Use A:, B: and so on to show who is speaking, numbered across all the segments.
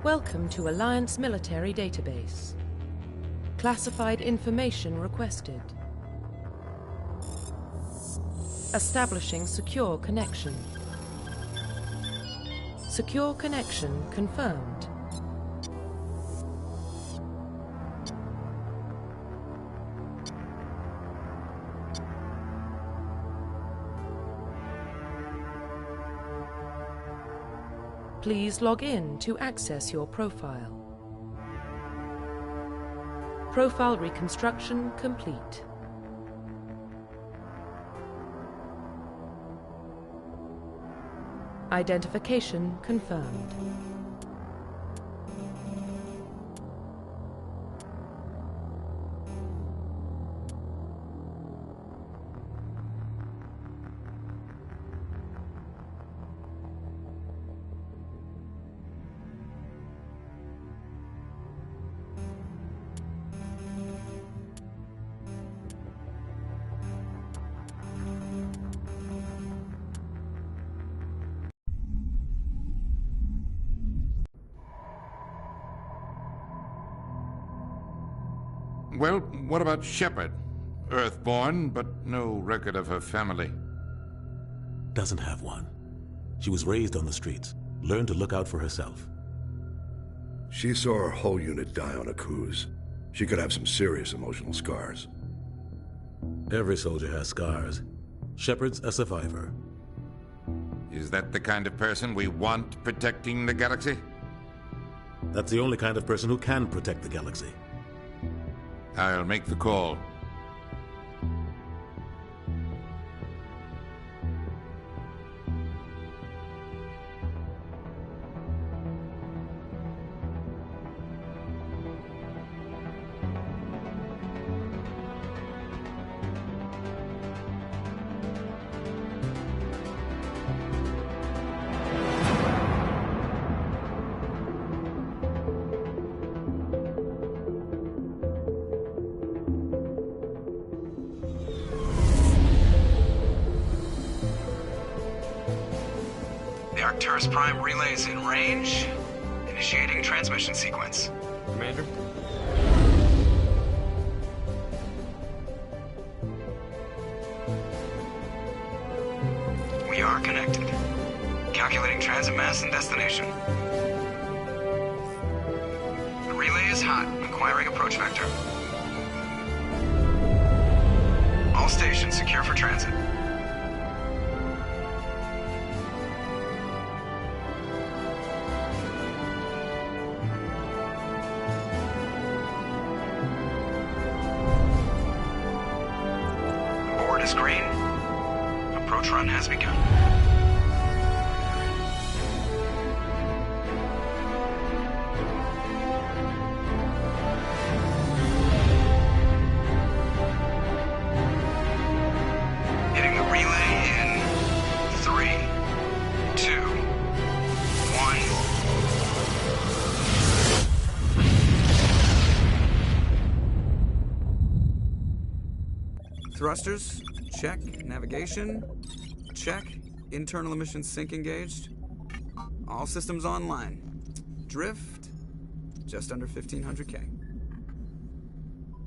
A: Welcome to Alliance Military Database. Classified information requested. Establishing secure connection. Secure connection confirmed. Please log in to access your profile. Profile reconstruction complete. Identification confirmed.
B: Well, what about Shepard? Earthborn, but no record of her family.
C: Doesn't have one. She was raised on the streets, learned to look out for herself.
D: She saw her whole unit die on a cruise. She could have some serious emotional scars.
C: Every soldier has scars. Shepard's a survivor.
B: Is that the kind of person we want protecting the galaxy?
C: That's the only kind of person who can protect the galaxy.
B: I'll make the call.
E: The Arcturus Prime relay is in range. Initiating transmission sequence.
F: Commander?
E: We are connected. Calculating transit mass and destination. The relay is hot, acquiring approach vector. All stations secure for transit. Board is green. Approach run has begun. Hitting the relay in 3, 2, 1.
F: Thrusters, check. Navigation, check. Internal emission sync engaged. All systems online. Drift, just under 1500K.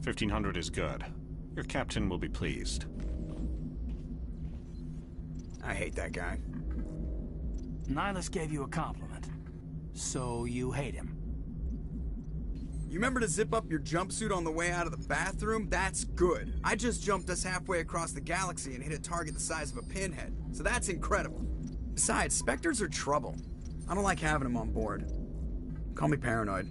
G: 1500 is good. Your captain will be pleased.
F: I hate that guy.
H: Nihilus gave you a compliment. So you hate him.
F: You remember to zip up your jumpsuit on the way out of the bathroom? That's good. I just jumped us halfway across the galaxy and hit a target the size of a pinhead. So that's incredible. Besides, Spectres are trouble. I don't like having them on board. Call me paranoid.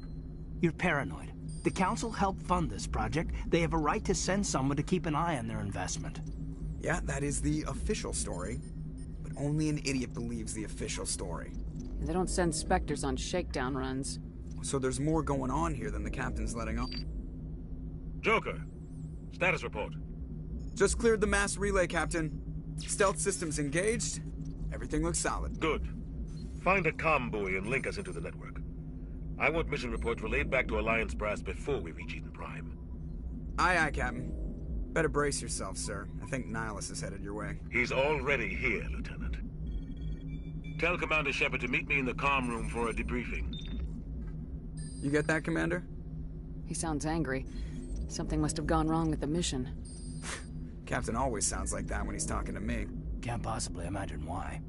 H: You're paranoid. The Council helped fund this project. They have a right to send someone to keep an eye on their investment.
F: Yeah, that is the official story. But only an idiot believes the official story.
I: They don't send Spectres on shakedown runs.
F: So there's more going on here than the captain's letting on.
J: Joker, status report.
F: Just cleared the mass relay, Captain. Stealth systems engaged. Everything looks solid.
J: Good. Find a comm buoy and link us into the network. I want mission reports relayed back to Alliance Brass before we reach Eden Prime.
F: Aye, aye, Captain. Better brace yourself, sir. I think Nihilus is headed your way.
J: He's already here, Lieutenant. Tell Commander Shepard to meet me in the comm room for a debriefing.
F: You get that, Commander?
I: He sounds angry. Something must have gone wrong with the mission.
F: Captain always sounds like that when he's talking to me.
H: Can't possibly imagine why.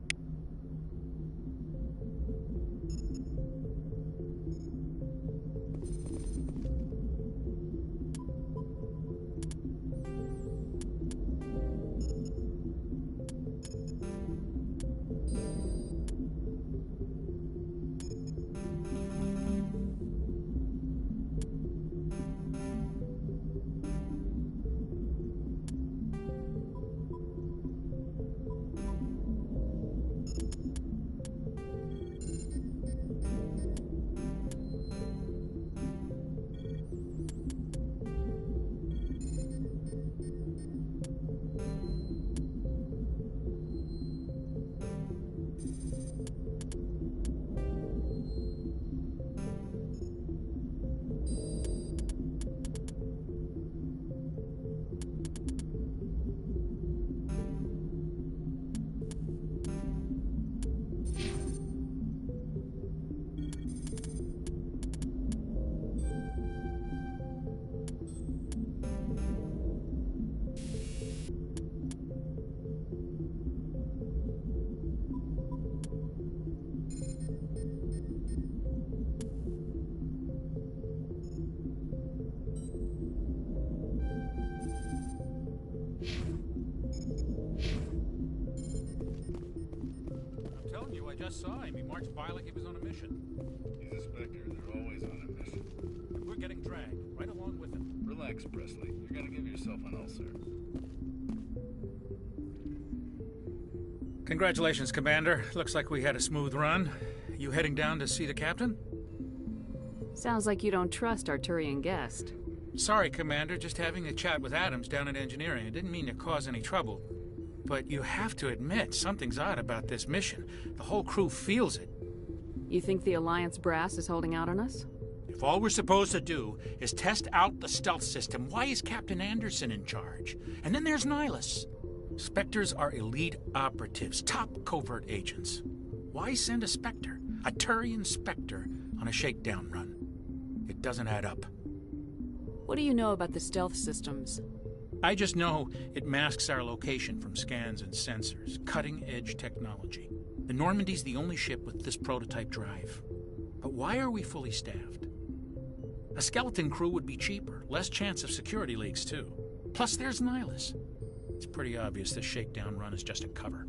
K: I just saw him. He marched by like he was on a mission.
L: He's a Spectre. They're always on a mission.
K: And we're getting dragged right along with him.
L: Relax, Presley. You're gonna give yourself an ulcer.
K: Congratulations, Commander. Looks like we had a smooth run. You heading down to see the captain?
I: Sounds like you don't trust our Turian guest.
K: Sorry, Commander. Just having a chat with Adams down at engineering. I didn't mean to cause any trouble. But you have to admit, something's odd about this mission. The whole crew feels it.
I: You think the Alliance brass is holding out on us?
K: If all we're supposed to do is test out the stealth system, why is Captain Anderson in charge? And then there's Nihilus. Spectres are elite operatives, top covert agents. Why send a Spectre, a Turian Spectre, on a shakedown run? It doesn't add up.
I: What do you know about the stealth systems?
K: I just know it masks our location from scans and sensors. Cutting-edge technology. The Normandy's the only ship with this prototype drive. But why are we fully staffed? A skeleton crew would be cheaper, less chance of security leaks, too. Plus, there's Nihilus. It's pretty obvious this shakedown run is just a cover.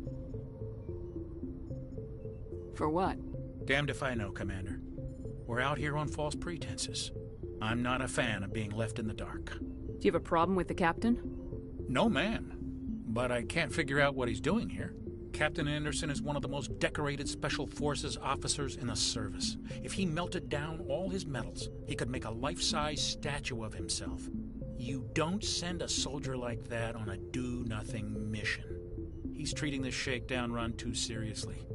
I: For what?
K: Damned if I know, Commander. We're out here on false pretenses. I'm not a fan of being left in the dark.
I: Do you have a problem with the captain?
K: No, ma'am. But I can't figure out what he's doing here. Captain Anderson is one of the most decorated Special Forces officers in the service. If he melted down all his medals, he could make a life-size statue of himself. You don't send a soldier like that on a do-nothing mission. He's treating this shakedown run too seriously.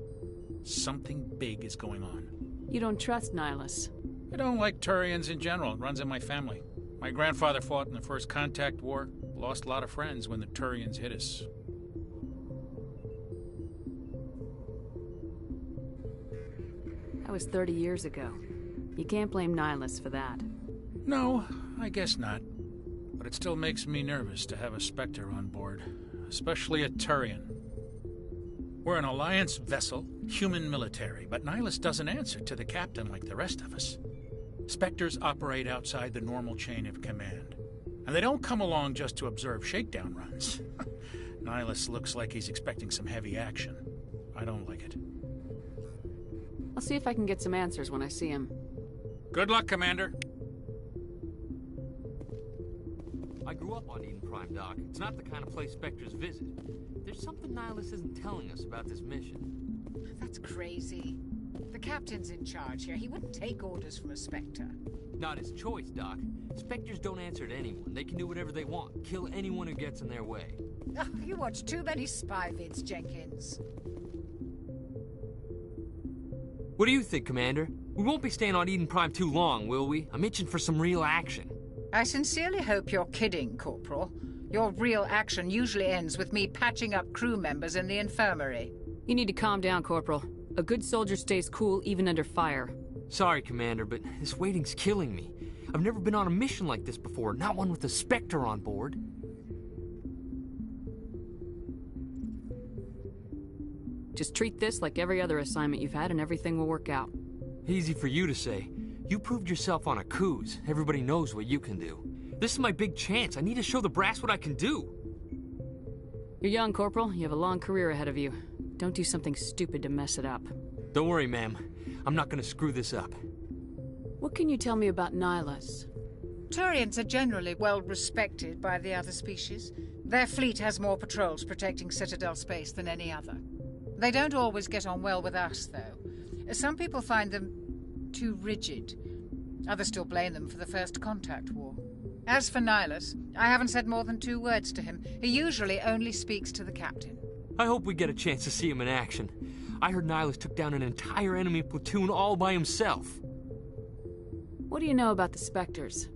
K: Something big is going on.
I: You don't trust Nihilus?
K: I don't like Turians in general. It runs in my family. My grandfather fought in the First Contact War, lost a lot of friends when the Turians hit us.
I: That was 30 years ago. You can't blame Nihilus for that.
K: No, I guess not. But it still makes me nervous to have a Spectre on board, especially a Turian. We're an Alliance vessel, human military, but Nihilus doesn't answer to the captain like the rest of us. Spectres operate outside the normal chain of command. And they don't come along just to observe shakedown runs. Nihilus looks like he's expecting some heavy action. I don't like it.
I: I'll see if I can get some answers when I see him.
K: Good luck, Commander.
M: I grew up on Eden Prime, Doc. It's not the kind of place Spectres visit. There's something Nihilus isn't telling us about this mission.
N: That's crazy. The captain's in charge here. He wouldn't take orders from a Spectre.
M: Not his choice, Doc. Spectres don't answer to anyone. They can do whatever they want. Kill anyone who gets in their way.
N: Oh, you watch too many spy vids, Jenkins.
M: What do you think, Commander? We won't be staying on Eden Prime too long, will we? I'm itching for some real action.
N: I sincerely hope you're kidding, Corporal. Your real action usually ends with me patching up crew members in the infirmary.
I: You need to calm down, Corporal. A good soldier stays cool even under fire.
M: Sorry, Commander, but this waiting's killing me. I've never been on a mission like this before, not one with a Spectre on board.
I: Just treat this like every other assignment you've had and everything will work out.
M: Easy for you to say. You proved yourself on Akuz. Everybody knows what you can do. This is my big chance. I need to show the brass what I can do.
I: You're young, Corporal. You have a long career ahead of you. Don't do something stupid to mess it up.
M: Don't worry, ma'am. I'm not gonna screw this up.
I: What can you tell me about Nihilus?
N: Turians are generally well respected by the other species. Their fleet has more patrols protecting Citadel space than any other. They don't always get on well with us, though. Some people find them too rigid. Others still blame them for the First Contact War. As for Nihilus, I haven't said more than 2 words to him. He usually only speaks to the captain.
M: I hope we get a chance to see him in action. I heard Nihilus took down an entire enemy platoon all by himself.
I: What do you know about the Spectres?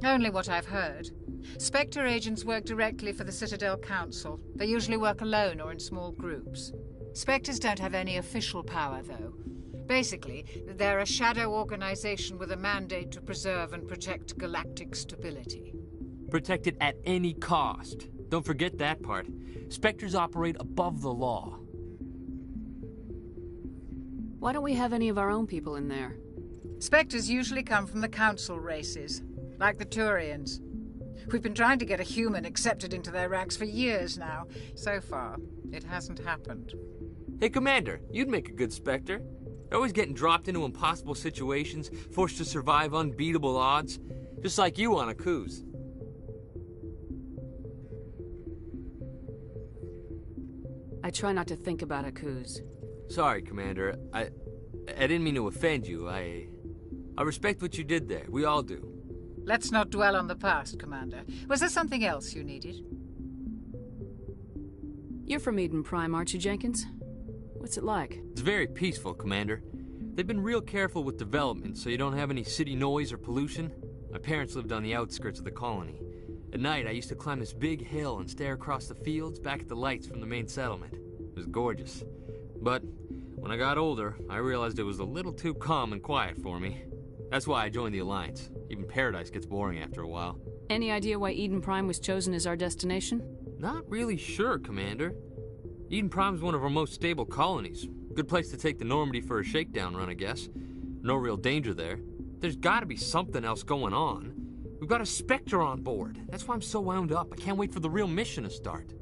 N: Only what I've heard. Spectre agents work directly for the Citadel Council. They usually work alone or in small groups. Spectres don't have any official power, though. Basically, they're a shadow organization with a mandate to preserve and protect galactic stability.
M: Protect it at any cost. Don't forget that part. Spectres operate above the law.
I: Why don't we have any of our own people in there?
N: Spectres usually come from the Council races, like the Turians. We've been trying to get a human accepted into their ranks for years now. So far, it hasn't happened.
M: Hey, Commander, you'd make a good Spectre. They're always getting dropped into impossible situations, forced to survive unbeatable odds, just like you on Akuz.
I: I try not to think about Akuz.
M: Sorry, Commander. I didn't mean to offend you. I respect what you did there. We all do.
N: Let's not dwell on the past, Commander. Was there something else you needed?
I: You're from Eden Prime, aren't you, Jenkins? What's it like?
M: It's very peaceful, Commander. They've been real careful with development, so you don't have any city noise or pollution. My parents lived on the outskirts of the colony. At night, I used to climb this big hill and stare across the fields back at the lights from the main settlement. It was gorgeous. But when I got older, I realized it was a little too calm and quiet for me. That's why I joined the Alliance. Even Paradise gets boring after a while.
I: Any idea why Eden Prime was chosen as our destination?
M: Not really sure, Commander. Eden Prime's one of our most stable colonies. Good place to take the Normandy for a shakedown run, I guess. No real danger there. There's gotta be something else going on. We've got a Spectre on board. That's why I'm so wound up. I can't wait for the real mission to start.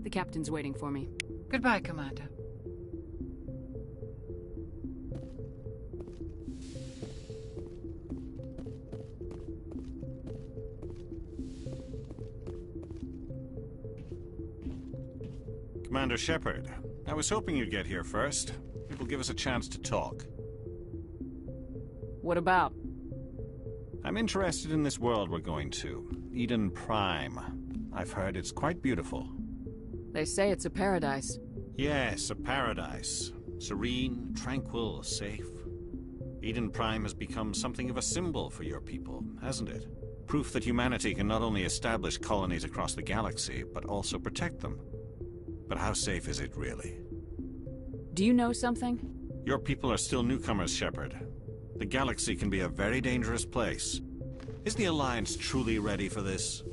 I: The captain's waiting for me.
N: Goodbye, Commander.
G: Commander Shepard, I was hoping you'd get here first. It will give us a chance to talk.
I: What about?
G: I'm interested in this world we're going to, Eden Prime. I've heard it's quite beautiful.
I: They say it's a paradise.
G: Yes, a paradise. Serene, tranquil, safe. Eden Prime has become something of a symbol for your people, hasn't it? Proof that humanity can not only establish colonies across the galaxy, but also protect them. But how safe is it, really?
I: Do you know something?
G: Your people are still newcomers, Shepard. The galaxy can be a very dangerous place. Is the Alliance truly ready for this?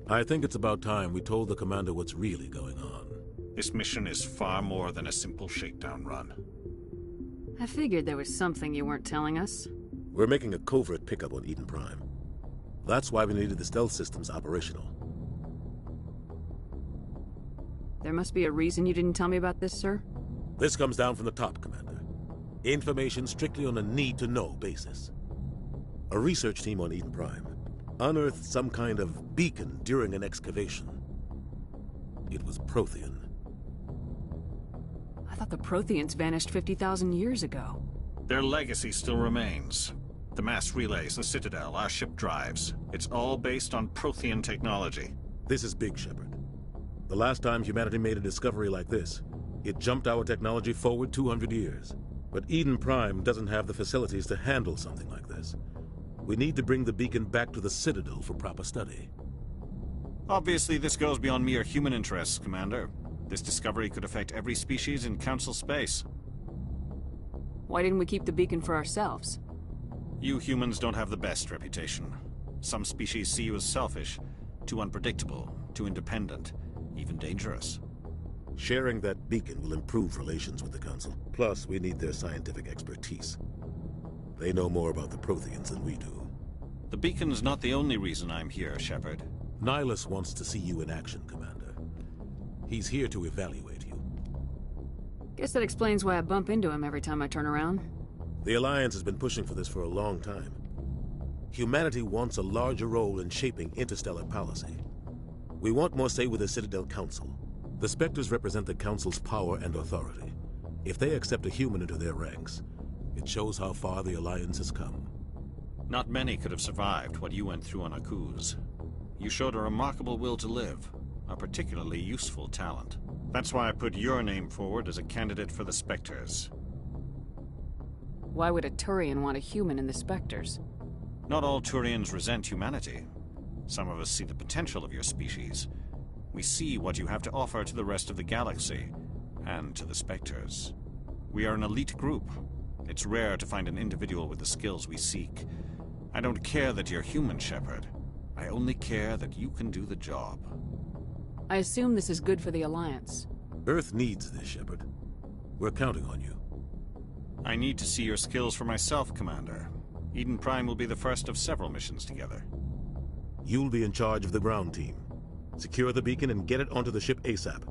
C: I think it's about time we told the Commander what's really going on.
G: This mission is far more than a simple shakedown run.
I: I figured there was something you weren't telling us.
C: We're making a covert pickup on Eden Prime. That's why we needed the stealth systems operational.
I: There must be a reason you didn't tell me about this, sir?
C: This comes down from the top, Commander. Information strictly on a need-to-know basis. A research team on Eden Prime unearthed some kind of beacon during an excavation. It was Prothean.
I: I thought the Protheans vanished 50,000 years ago.
G: Their legacy still remains. The mass relays, the Citadel, our ship drives. It's all based on Prothean technology.
C: This is big, Shepard. The last time humanity made a discovery like this, it jumped our technology forward 200 years. But Eden Prime doesn't have the facilities to handle something like this. We need to bring the beacon back to the Citadel for proper study.
G: Obviously, this goes beyond mere human interests, Commander. This discovery could affect every species in Council space.
I: Why didn't we keep the beacon for ourselves?
G: You humans don't have the best reputation. Some species see you as selfish, too unpredictable, too independent, even dangerous.
C: Sharing that beacon will improve relations with the Council. Plus, we need their scientific expertise. They know more about the Protheans than we do.
G: The beacon's not the only reason I'm here, Shepard.
C: Nihilus wants to see you in action, Commander. He's here to evaluate you.
I: Guess that explains why I bump into him every time I turn around.
C: The Alliance has been pushing for this for a long time. Humanity wants a larger role in shaping interstellar policy. We want more say with the Citadel Council. The Spectres represent the Council's power and authority. If they accept a human into their ranks, it shows how far the Alliance has come.
G: Not many could have survived what you went through on Akuz. You showed a remarkable will to live, a particularly useful talent. That's why I put your name forward as a candidate for the Spectres.
I: Why would a Turian want a human in the Spectres?
G: Not all Turians resent humanity. Some of us see the potential of your species. We see what you have to offer to the rest of the galaxy, and to the Spectres. We are an elite group. It's rare to find an individual with the skills we seek. I don't care that you're human, Shepard. I only care that you can do the job.
I: I assume this is good for the Alliance.
C: Earth needs this, Shepard. We're counting on you.
G: I need to see your skills for myself, Commander. Eden Prime will be the first of several missions together.
C: You'll be in charge of the ground team. Secure the beacon and get it onto the ship ASAP.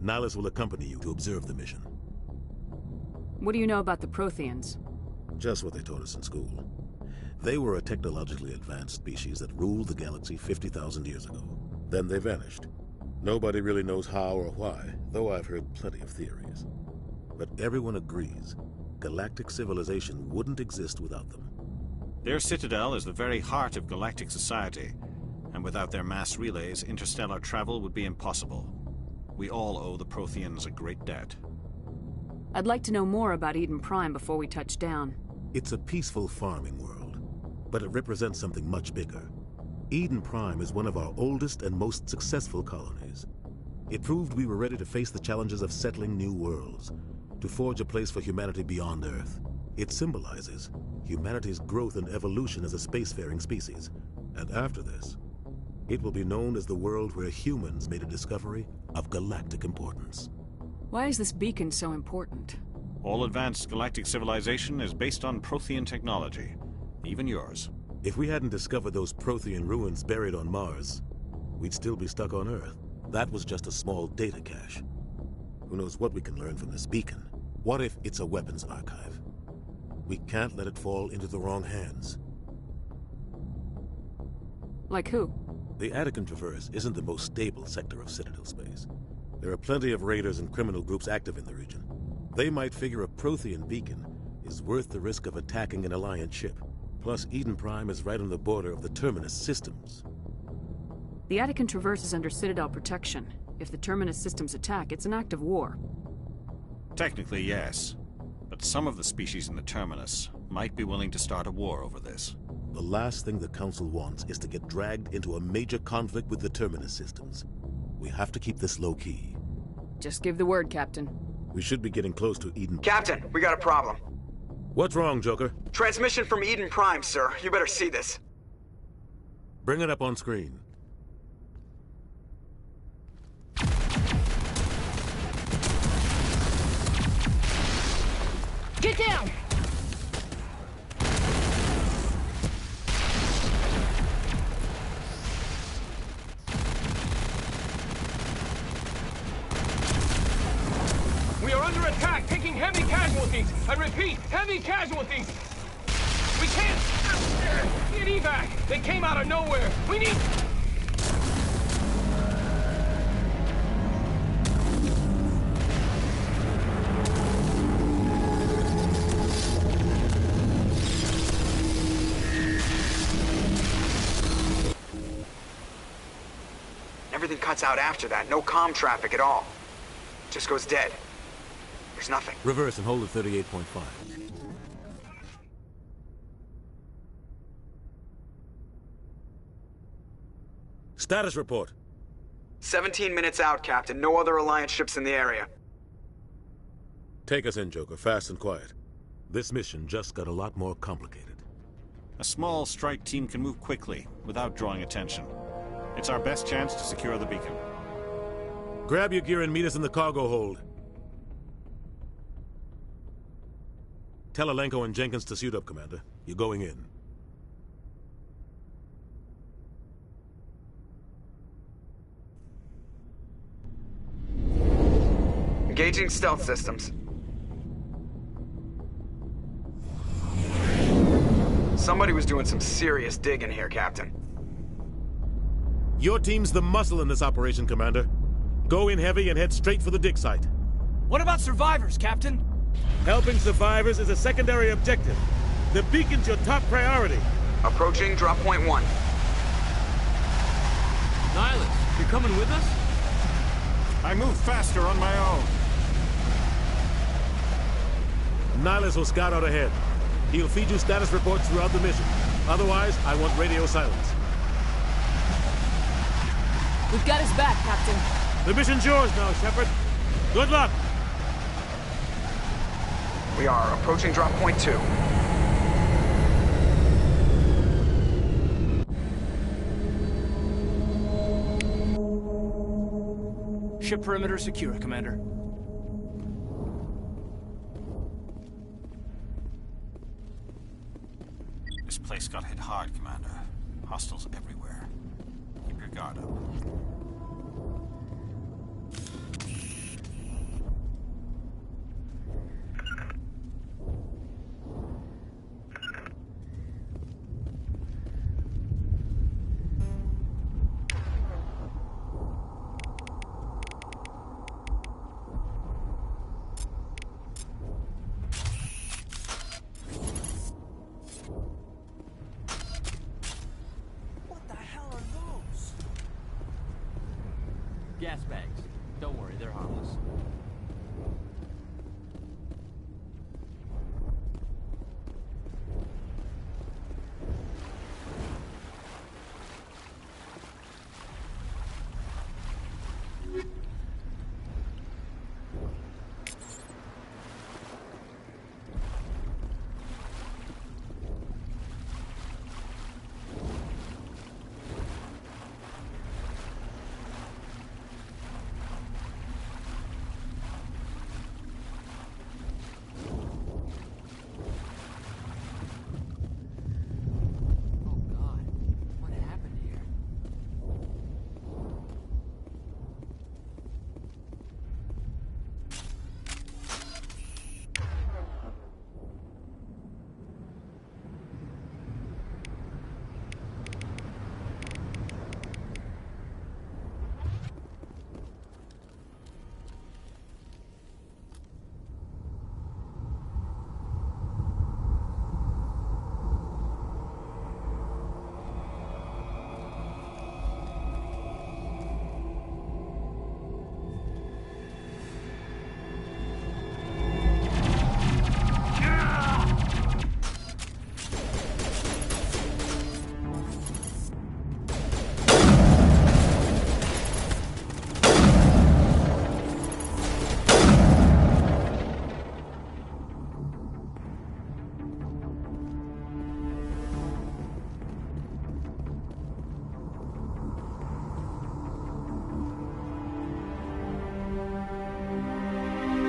C: Nihilus will accompany you to observe the mission.
I: What do you know about the Protheans?
C: Just what they taught us in school. They were a technologically advanced species that ruled the galaxy 50,000 years ago. Then they vanished. Nobody really knows how or why, though I've heard plenty of theories. But everyone agrees, galactic civilization wouldn't exist without them.
G: Their citadel is the very heart of galactic society, and without their mass relays, interstellar travel would be impossible. We all owe the Protheans a great debt.
I: I'd like to know more about Eden Prime before we touch down.
C: It's a peaceful farming world, but it represents something much bigger. Eden Prime is one of our oldest and most successful colonies. It proved we were ready to face the challenges of settling new worlds, to forge a place for humanity beyond Earth. It symbolizes humanity's growth and evolution as a spacefaring species. And after this, it will be known as the world where humans made a discovery of galactic importance.
I: Why is this beacon so important?
G: All advanced galactic civilization is based on Prothean technology, even yours.
C: If we hadn't discovered those Prothean ruins buried on Mars, we'd still be stuck on Earth. That was just a small data cache. Who knows what we can learn from this beacon? What if it's a weapons archive? We can't let it fall into the wrong hands.
I: Like who?
C: The Attican Traverse isn't the most stable sector of Citadel space. There are plenty of raiders and criminal groups active in the region. They might figure a Prothean beacon is worth the risk of attacking an Alliance ship. Plus, Eden Prime is right on the border of the Terminus systems.
I: The Attican Traverse is under Citadel protection. If the Terminus systems attack, it's an act of war.
G: Technically, yes. But some of the species in the Terminus might be willing to start a war over this.
C: The last thing the Council wants is to get dragged into a major conflict with the Terminus systems. We have to keep this low-key.
I: Just give the word, Captain.
C: We should be getting close to Eden.
F: Captain, we got a problem.
C: What's wrong, Joker?
F: Transmission from Eden Prime, sir. You better see this.
C: Bring it up on screen.
O: Get down!
P: We are under attack, taking heavy casualties. I repeat, heavy casualties. We can't get evac. They came out of nowhere. We need...
F: Everything cuts out after that. No comm traffic at all. Just goes dead. There's nothing.
C: Reverse and hold at 38.5. Status report.
F: 17 minutes out, Captain. No other Alliance ships in the area.
C: Take us in, Joker. Fast and quiet. This mission just got a lot more complicated.
G: A small strike team can move quickly, without drawing attention. It's our best chance to secure the beacon.
C: Grab your gear and meet us in the cargo hold. Tell Alenko and Jenkins to suit up, Commander. You're going in.
F: Engaging stealth systems. Somebody was doing some serious digging here, Captain.
C: Your team's the muscle in this operation, Commander. Go in heavy and head straight for the dig site.
H: What about survivors, Captain?
C: Helping survivors is a secondary objective. The beacon's your top priority.
F: Approaching drop point 1.
M: Nihilus, you're coming with us?
G: I move faster on my own.
C: Nihilus will scout out ahead. He'll feed you status reports throughout the mission. Otherwise, I want radio silence.
I: We've got his back, Captain.
C: The mission's yours now, Shepard. Good luck!
F: We are approaching drop point 2.
H: Ship perimeter secure, Commander.
G: This place got hit hard, Commander. Hostiles everywhere. Keep your guard up.
M: Gas bags. Don't worry, they're harmless.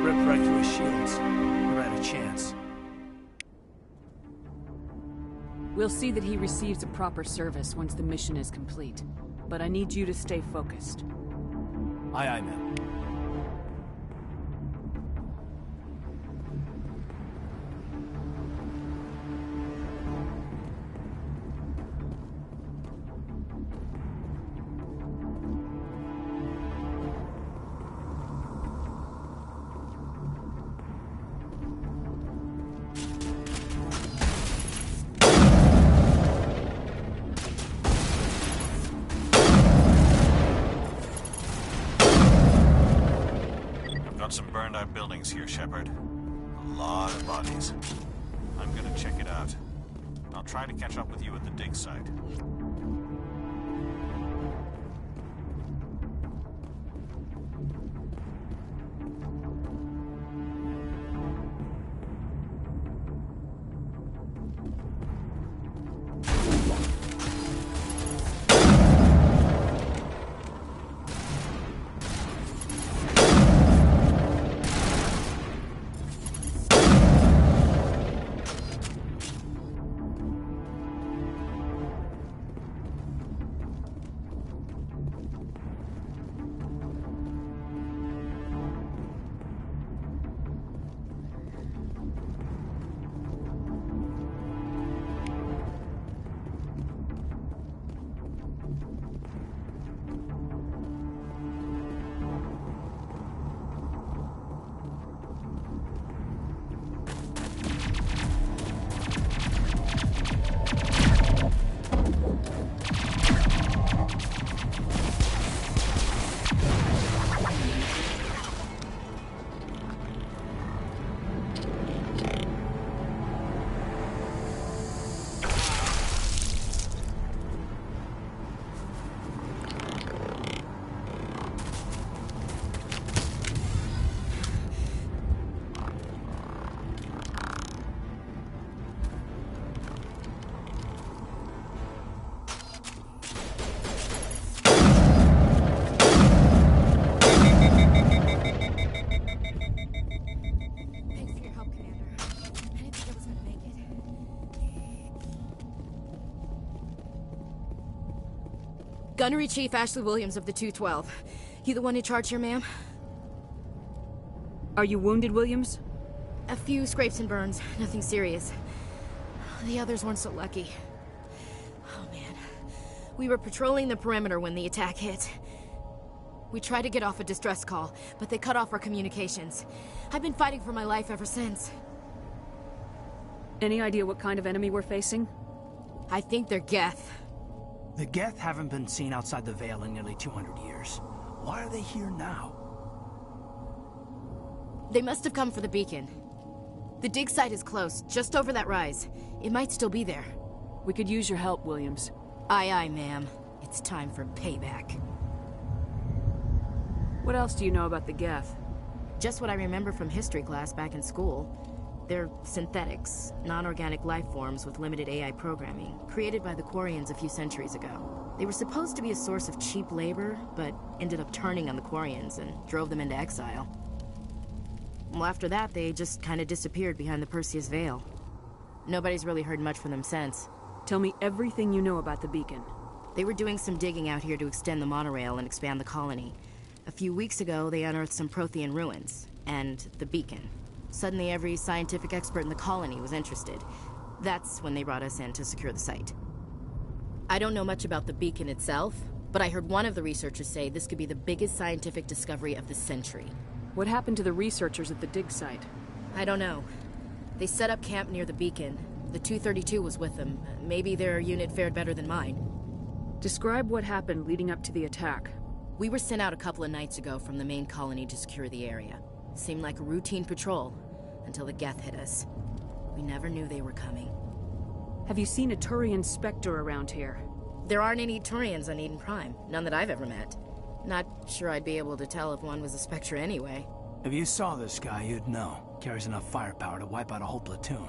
H: Ripped right through his shields. We're out of chance.
I: We'll see that he receives a proper service once the mission is complete. But I need you to stay focused.
H: Aye, aye, ma'am.
G: Some burned out buildings here, Shepard. A lot of bodies. I'm gonna check it out. I'll try to catch up with you at the dig site.
O: Gunnery Chief Ashley Williams of the 212. You the one in charge here, ma'am?
I: Are you wounded, Williams?
O: A few scrapes and burns, nothing serious. The others weren't so lucky. Oh man. We were patrolling the perimeter when the attack hit. We tried to get off a distress call, but they cut off our communications. I've been fighting for my life ever since.
I: Any idea what kind of enemy we're facing?
O: I think they're Geth.
H: The Geth haven't been seen outside the Veil in nearly 200 years. Why are they here now?
O: They must have come for the beacon. The dig site is close, just over that rise. It might still be there.
I: We could use your help, Williams.
O: Aye, aye, ma'am. It's time for payback.
I: What else do you know about the Geth?
O: Just what I remember from history class back in school. They're synthetics, non-organic life forms with limited AI programming, created by the Quarians a few centuries ago. They were supposed to be a source of cheap labor, but ended up turning on the Quarians and drove them into exile. Well, after that, they just kind of disappeared behind the Perseus Veil. Nobody's really heard much from them since.
I: Tell me everything you know about the beacon.
O: They were doing some digging out here to extend the monorail and expand the colony. A few weeks ago, they unearthed some Prothean ruins, and the beacon. Suddenly, every scientific expert in the colony was interested. That's when they brought us in to secure the site. I don't know much about the beacon itself, but I heard one of the researchers say this could be the biggest scientific discovery of the century.
I: What happened to the researchers at the dig site?
O: I don't know. They set up camp near the beacon. The 232 was with them. Maybe their unit fared better than mine.
I: Describe what happened leading up to the attack.
O: We were sent out a couple of nights ago from the main colony to secure the area. Seemed like a routine patrol, until the Geth hit us. We never knew they were coming.
I: Have you seen a Turian Spectre around here?
O: There aren't any Turians on Eden Prime. None that I've ever met. Not sure I'd be able to tell if one was a Spectre anyway.
H: If you saw this guy, you'd know. Carries enough firepower to wipe out a whole platoon.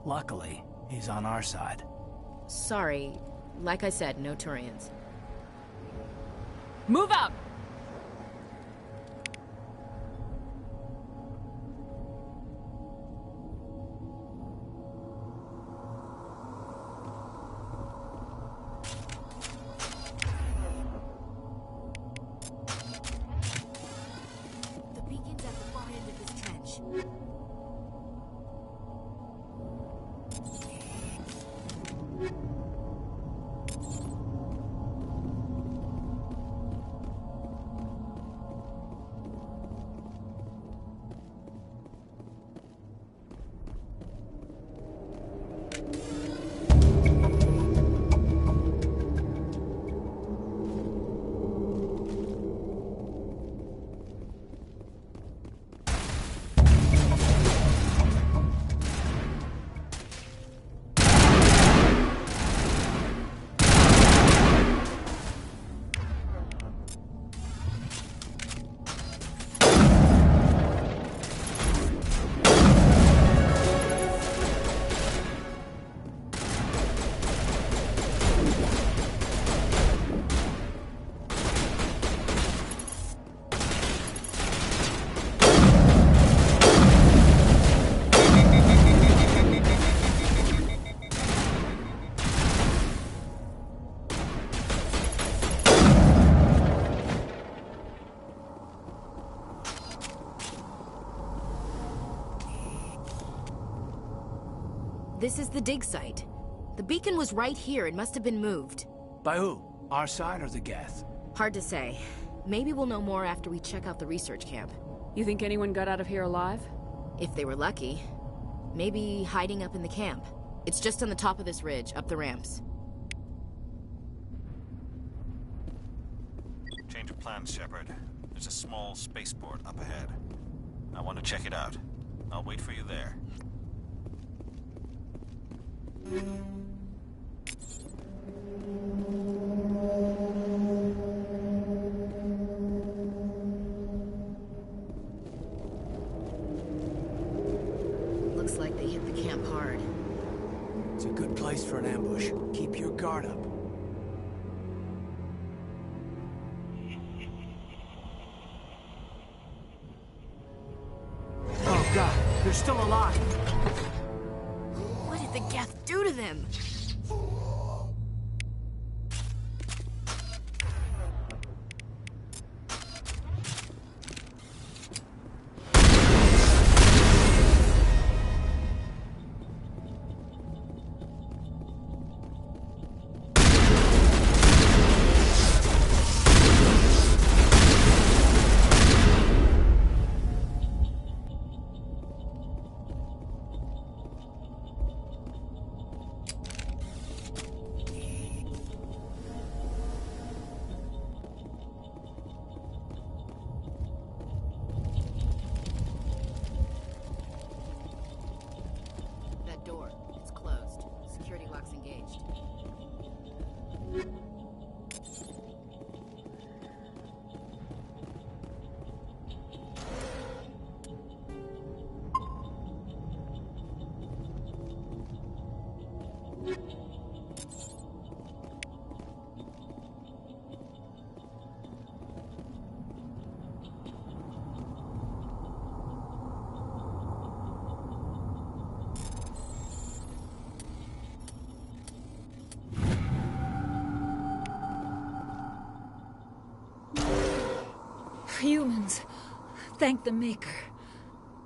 H: Luckily, he's on our side.
O: Sorry. Like I said, no Turians.
I: Move out!
O: This is the dig site. The beacon was right here. It must have been moved.
H: By who? Our side or the Geth?
O: Hard to say. Maybe we'll know more after we check out the research camp.
I: You think anyone got out of here alive?
O: If they were lucky. Maybe hiding up in the camp. It's just on the top of this ridge, up the ramps.
G: Change of plans, Shepard. There's a small spaceport up ahead. I want to check it out. I'll wait for you there.
O: Looks like they hit the camp hard.
H: It's a good place for an ambush. Keep your guard up. Oh god, they're still alive.
O: What did the Geth do to them?
Q: humans. Thank the Maker.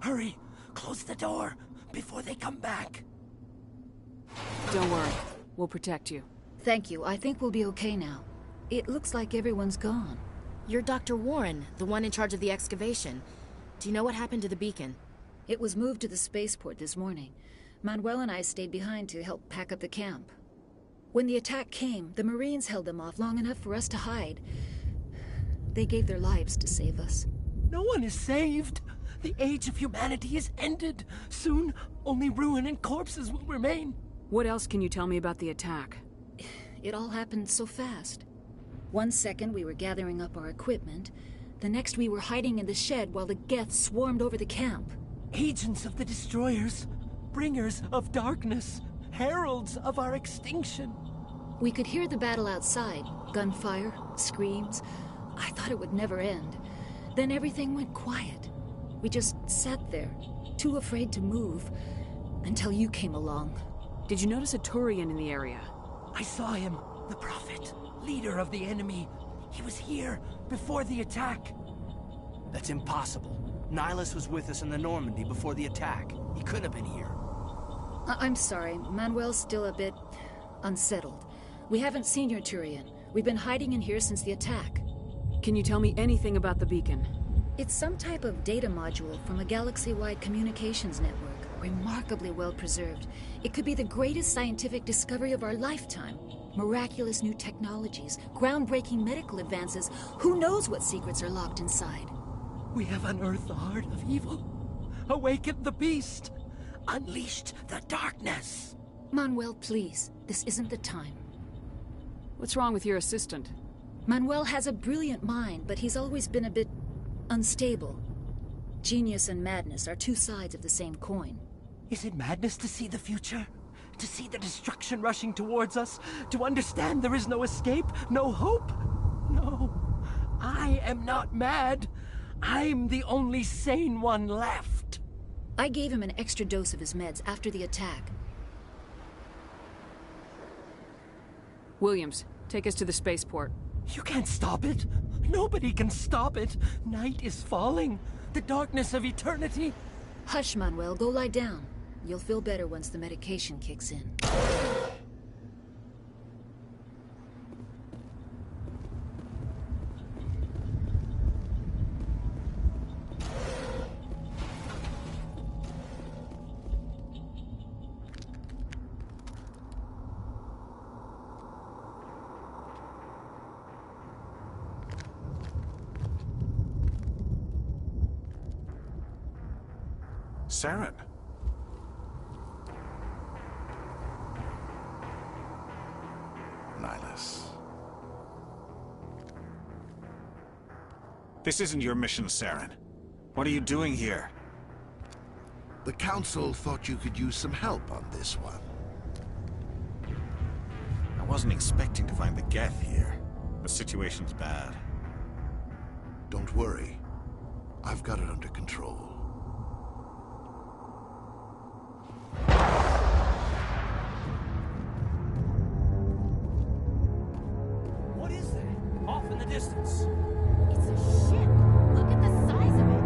R: Hurry! Close the door before they come back.
I: Don't worry. We'll protect you.
Q: Thank you. I think we'll be okay now. It looks like everyone's gone.
O: You're Dr. Warren, the one in charge of the excavation. Do you know what happened to the beacon?
Q: It was moved to the spaceport this morning. Manuel and I stayed behind to help pack up the camp. When the attack came, the Marines held them off long enough for us to hide. They gave their lives to save us.
R: No one is saved. The age of humanity is ended. Soon, only ruin and corpses will remain.
I: What else can you tell me about the attack?
Q: It all happened so fast. 1 second we were gathering up our equipment. The next we were hiding in the shed while the Geth swarmed over the camp.
R: Agents of the Destroyers, bringers of darkness, heralds of our extinction.
Q: We could hear the battle outside. Gunfire, screams. I thought it would never end. Then everything went quiet. We just sat there, too afraid to move, until you came along.
I: Did you notice a Turian in the area?
R: I saw him, the Prophet, leader of the enemy. He was here before the attack.
H: That's impossible. Nihilus was with us in the Normandy before the attack. He couldn't have been here.
Q: I'm sorry. Manuel's still a bit unsettled. We haven't seen your Turian. We've been hiding in here since the attack.
I: Can you tell me anything about the beacon?
Q: It's some type of data module from a galaxy-wide communications network. Remarkably well preserved. It could be the greatest scientific discovery of our lifetime. Miraculous new technologies, groundbreaking medical advances. Who knows what secrets are locked inside?
R: We have unearthed the heart of evil, awakened the beast, unleashed the darkness.
Q: Manuel, please. This isn't the time.
I: What's wrong with your assistant?
Q: Manuel has a brilliant mind, but he's always been a bit unstable. Genius and madness are two sides of the same coin.
R: Is it madness to see the future? To see the destruction rushing towards us? To understand there is no escape? No hope? No. I am not mad. I'm the only sane one left.
Q: I gave him an extra dose of his meds after the attack.
I: Williams, take us to the spaceport.
R: You can't stop it. Nobody can stop it. Night is falling. The darkness of eternity.
Q: Hush, Manuel. Go lie down. You'll feel better once the medication kicks in.
S: Saren. Nihilus.
G: This isn't your mission, Saren. What are you doing here?
T: The Council thought you could use some help on this one.
G: I wasn't expecting to find the Geth here. The situation's bad.
T: Don't worry. I've got it under control.
R: What is that? Off in the distance.
O: It's a ship. Look at the size of it.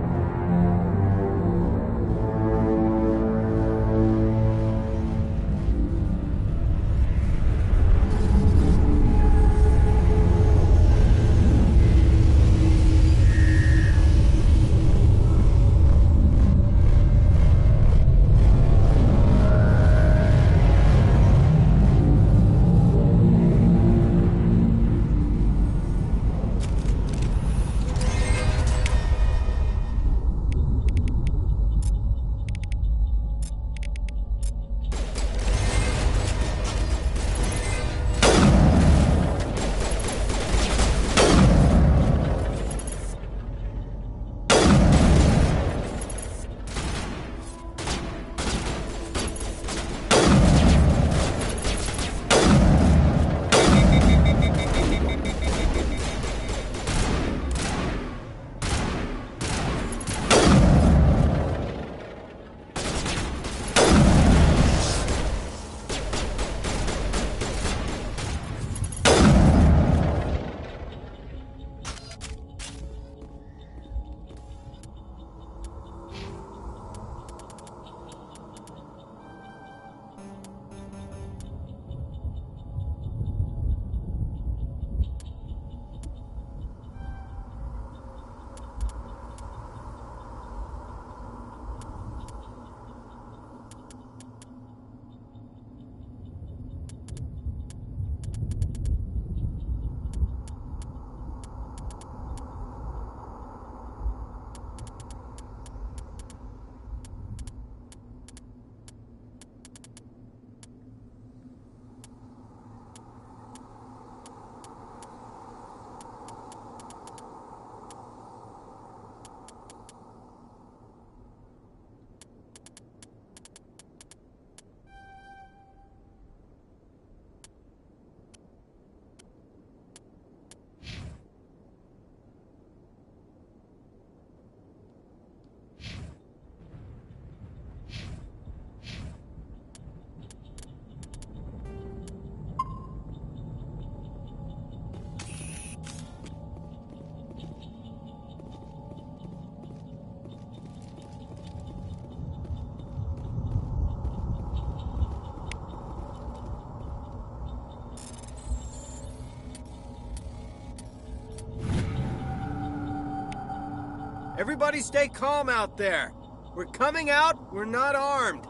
S: Everybody stay calm out there. We're coming out, we're not armed.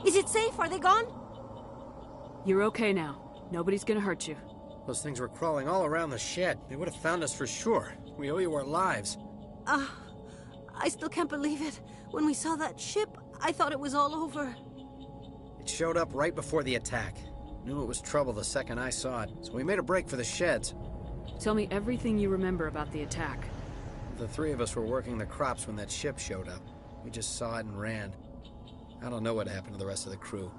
U: Is it safe? Are they gone?
I: You're okay now. Nobody's gonna hurt you.
S: Those things were crawling all around the shed. They would have found us for sure. We owe you our lives.
U: I still can't believe it. When we saw that ship, I thought it was all over.
S: It showed up right before the attack. Knew it was trouble the second I saw it, so we made a break for the sheds.
I: Tell me everything you remember about the attack.
S: The three of us were working the crops when that ship showed up. We just saw it and ran. I don't know what happened to the rest of the crew.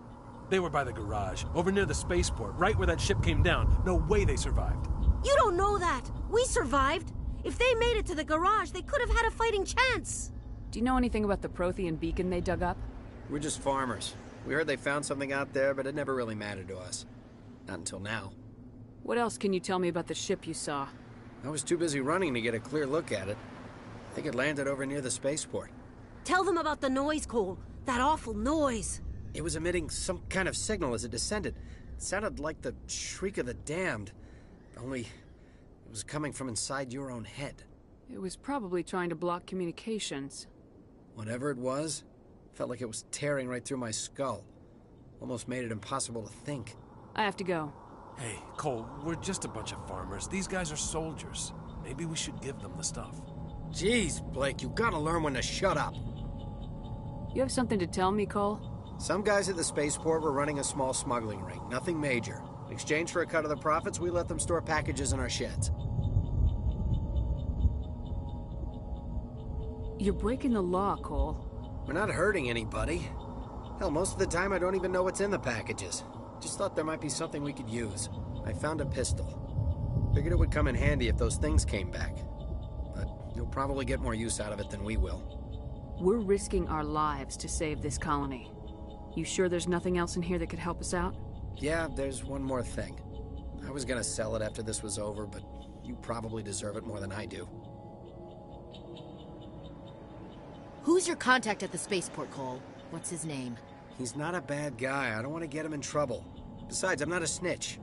V: They were by the garage, over near the spaceport, right where that ship came down. No way they survived.
U: You don't know that. We survived. If they made it to the garage, they could have had a fighting chance.
I: Do you know anything about the Prothean beacon they dug up?
S: We're just farmers. We heard they found something out there, but it never really mattered to us. Not until now.
I: What else can you tell me about the ship you saw?
S: I was too busy running to get a clear look at it. I think it landed over near the spaceport.
U: Tell them about the noise, Cole. That awful noise.
S: It was emitting some kind of signal as it descended. It sounded like the shriek of the damned. Only it was coming from inside your own head.
I: It was probably trying to block communications.
S: Whatever it was, felt like it was tearing right through my skull. Almost made it impossible to think.
I: I have to go.
V: Hey, Cole, we're just a bunch of farmers. These guys are soldiers. Maybe we should give them the stuff.
S: Jeez, Blake, you gotta learn when to shut up.
I: You have something to tell me, Cole?
S: Some guys at the spaceport were running a small smuggling ring, nothing major. In exchange for a cut of the profits, we let them store packages in our sheds.
I: You're breaking the law, Cole.
S: We're not hurting anybody. Hell, most of the time I don't even know what's in the packages. Just thought there might be something we could use. I found a pistol. Figured it would come in handy if those things came back. But you'll probably get more use out of it than we will.
I: We're risking our lives to save this colony. You sure there's nothing else in here that could help us out?
S: Yeah, there's one more thing. I was gonna sell it after this was over, but you probably deserve it more than I do.
O: Who's your contact at the spaceport, Cole? What's his name?
S: He's not a bad guy. I don't want to get him in trouble. Besides, I'm not a snitch.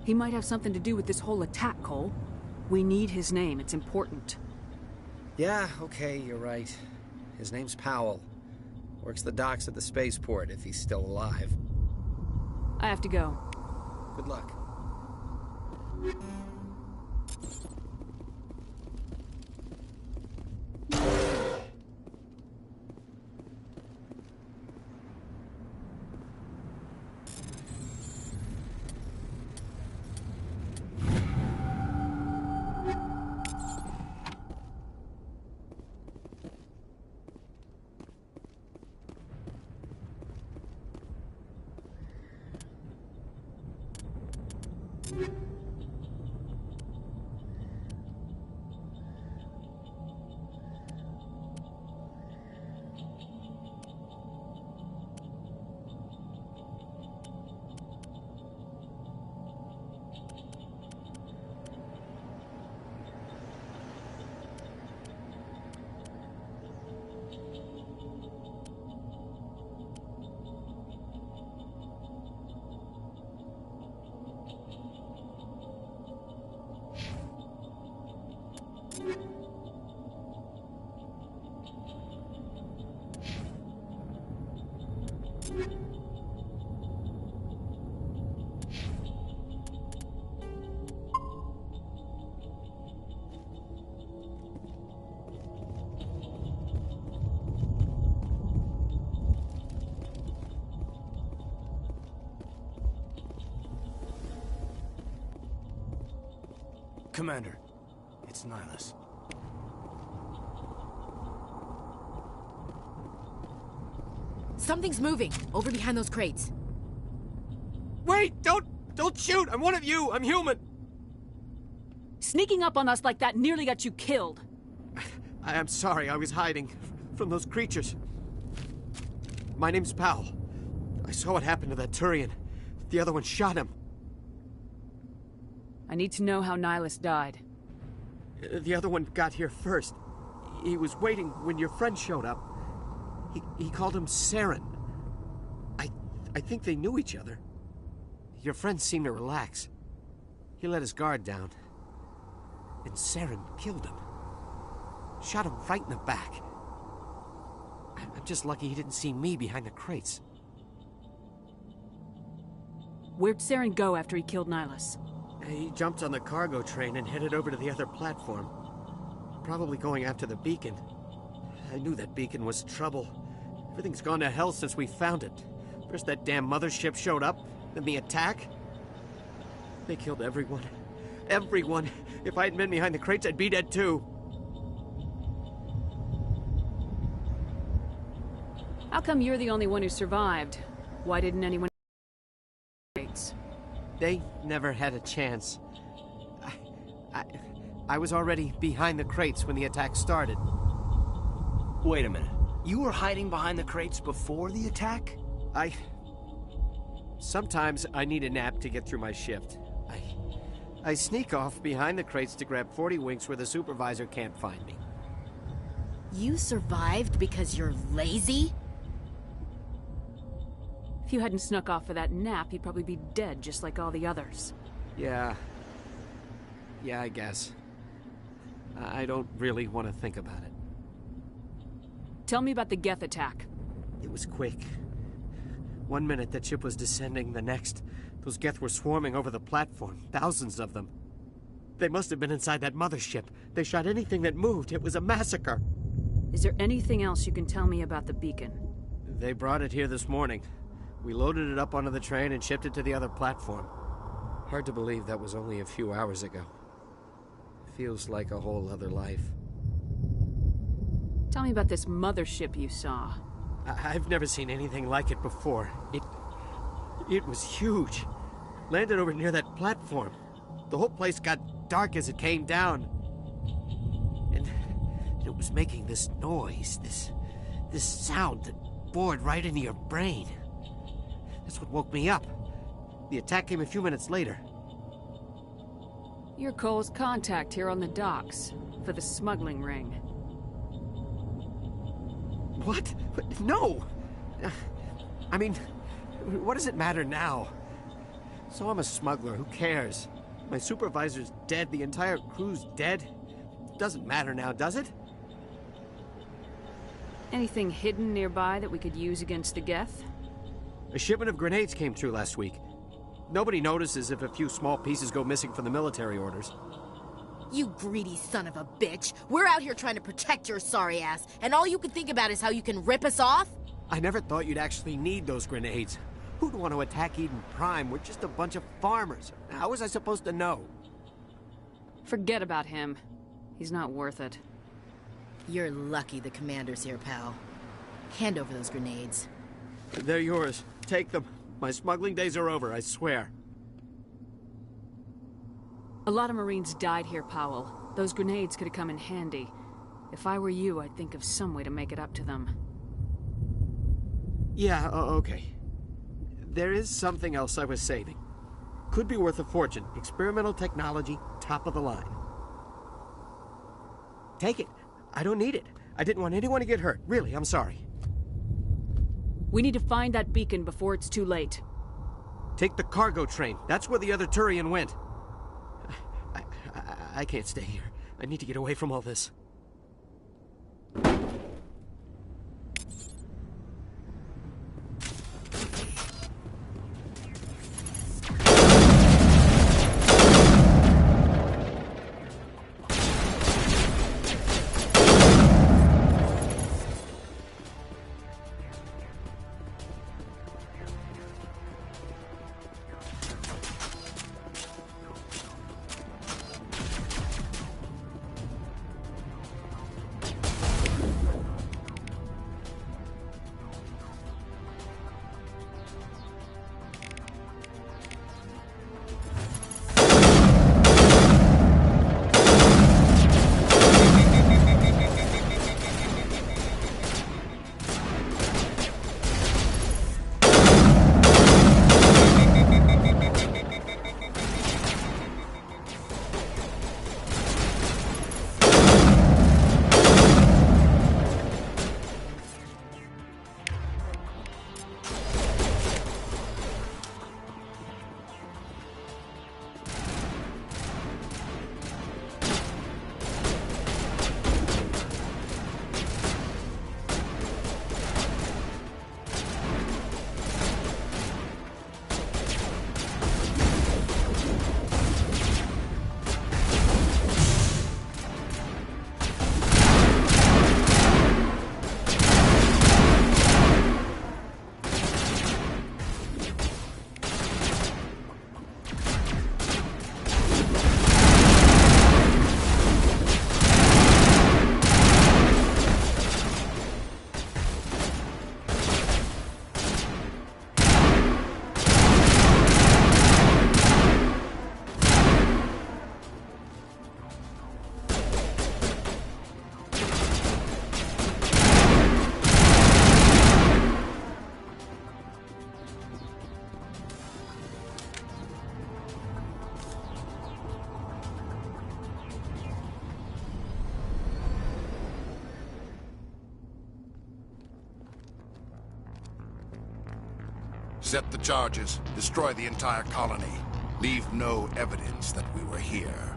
I: He might have something to do with this whole attack, Cole. We need his name. It's important.
S: Yeah, okay, you're right. His name's Powell. Works the docks at the spaceport, if he's still alive.
I: I have to go.
S: Good luck.
W: Commander, it's Nihilus.
O: Something's moving, over behind those crates.
R: Wait! Don't shoot! I'm one of you! I'm human!
I: Sneaking up on us like that nearly got you killed.
R: I am sorry, I was hiding from those creatures. My name's Powell. I saw what happened to that Turian. The other one shot him.
I: I need to know how Nihilus died.
R: The other one got here first. He was waiting when your friend showed up. He called him Saren. I think they knew each other. Your friend seemed to relax. He let his guard down. And Saren killed him. Shot him right in the back. I'm just lucky he didn't see me behind the crates.
I: Where'd Saren go after he killed Nihilus?
R: He jumped on the cargo train and headed over to the other platform. Probably going after the beacon. I knew that beacon was trouble. Everything's gone to hell since we found it. First that damn mothership showed up, then the attack. They killed everyone. Everyone. If I hadn't been behind the crates, I'd be dead too.
I: How come you're the only one who survived? Why didn't anyone...
R: They never had a chance. I was already behind the crates when the attack started.
H: Wait a minute. You were hiding behind the crates before the attack?
R: Sometimes I need a nap to get through my shift. I sneak off behind the crates to grab 40 winks where the supervisor can't find me.
U: You survived because you're lazy?
I: If you hadn't snuck off for that nap, you'd probably be dead just like all the others.
R: Yeah, I guess. I don't really want to think about it.
I: Tell me about the Geth attack.
R: It was quick. 1 minute the ship was descending, the next, those Geth were swarming over the platform, thousands of them. They must have been inside that mothership. They shot anything that moved. It was a massacre.
I: Is there anything else you can tell me about the beacon?
R: They brought it here this morning. We loaded it up onto the train and shipped it to the other platform. Hard to believe that was only a few hours ago. Feels like a whole other life.
I: Tell me about this mothership you saw.
R: I've never seen anything like it before. It was huge. Landed over near that platform. The whole place got dark as it came down. And it was making this noise, this sound that bored right into your brain. That's what woke me up. The attack came a few minutes later.
I: You're Cole's contact here on the docks, for the smuggling ring.
R: What? No! I mean, what does it matter now? So I'm a smuggler, who cares? My supervisor's dead, the entire crew's dead. Doesn't matter now, does it?
I: Anything hidden nearby that we could use against the Geth?
R: A shipment of grenades came through last week. Nobody notices if a few small pieces go missing from the military orders.
U: You greedy son of a bitch. We're out here trying to protect your sorry ass, and all you can think about is how you can rip us off?
R: I never thought you'd actually need those grenades. Who'd want to attack Eden Prime? We're just a bunch of farmers. How was I supposed to know?
I: Forget about him. He's not worth it.
U: You're lucky the commander's here, pal. Hand over those grenades.
R: They're yours. Take them. My smuggling days are over, I swear.
I: A lot of Marines died here, Powell. Those grenades could have come in handy. If I were you, I'd think of some way to make it up to them.
R: Yeah, okay. There is something else I was saving. Could be worth a fortune. Experimental technology, top of the line. Take it. I don't need it. I didn't want anyone to get hurt. Really, I'm sorry.
I: We need to find that beacon before it's too late.
R: Take the cargo train. That's where the other Turian went. I can't stay here. I need to get away from all this.
T: Set the charges. Destroy the entire colony. Leave no evidence that we were here.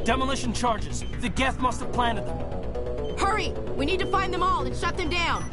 R: Demolition charges. The Geth must have planted them.
U: Hurry! We need to find them all and shut them down.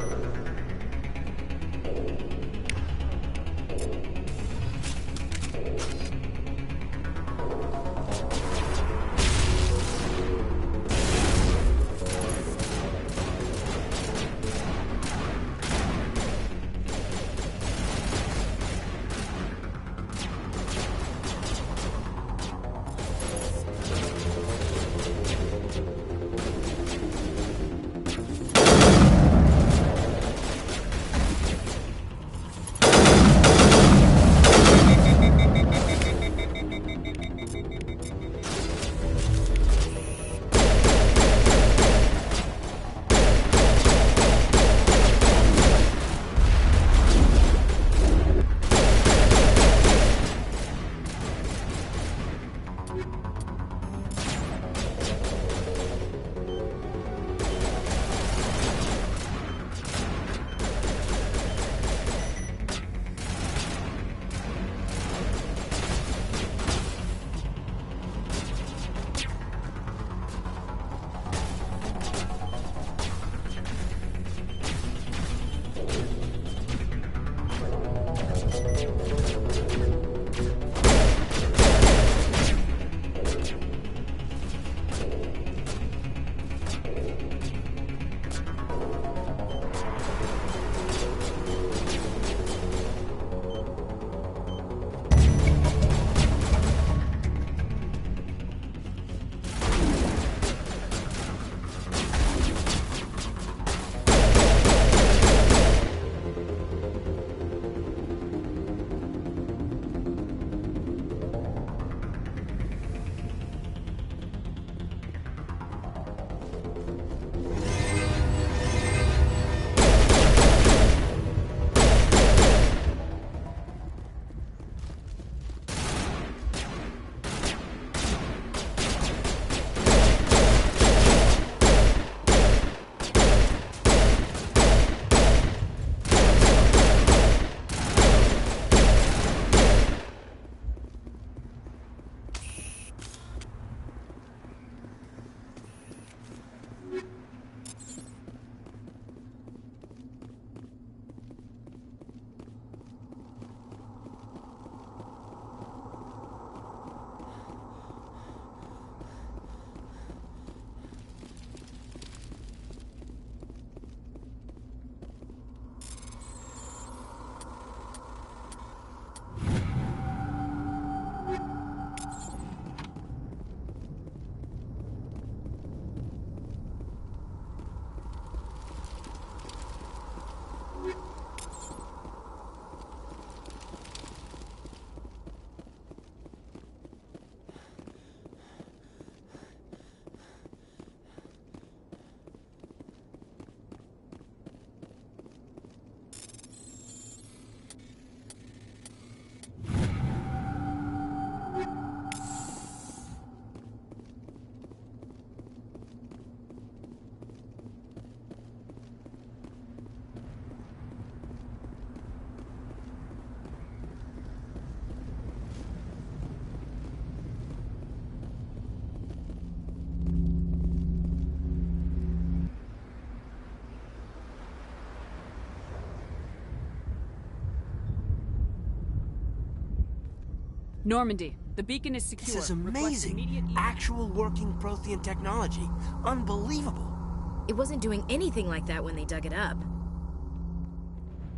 I: Normandy, the beacon is secure.
H: This is amazing. Actual working Prothean technology. Unbelievable.
O: It wasn't doing anything like that when they dug it up.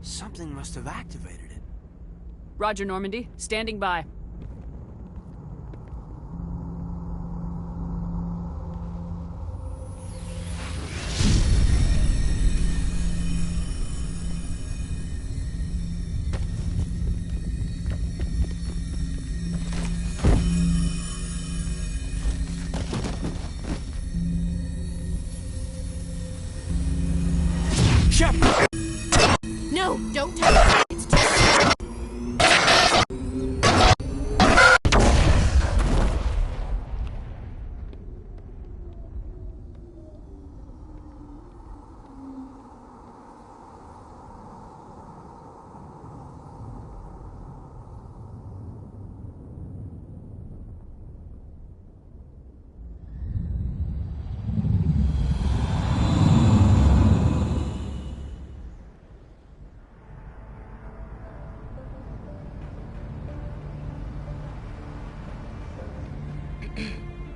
H: Something must have activated it.
I: Roger, Normandy. Standing by.
U: Don't touch it. It's too...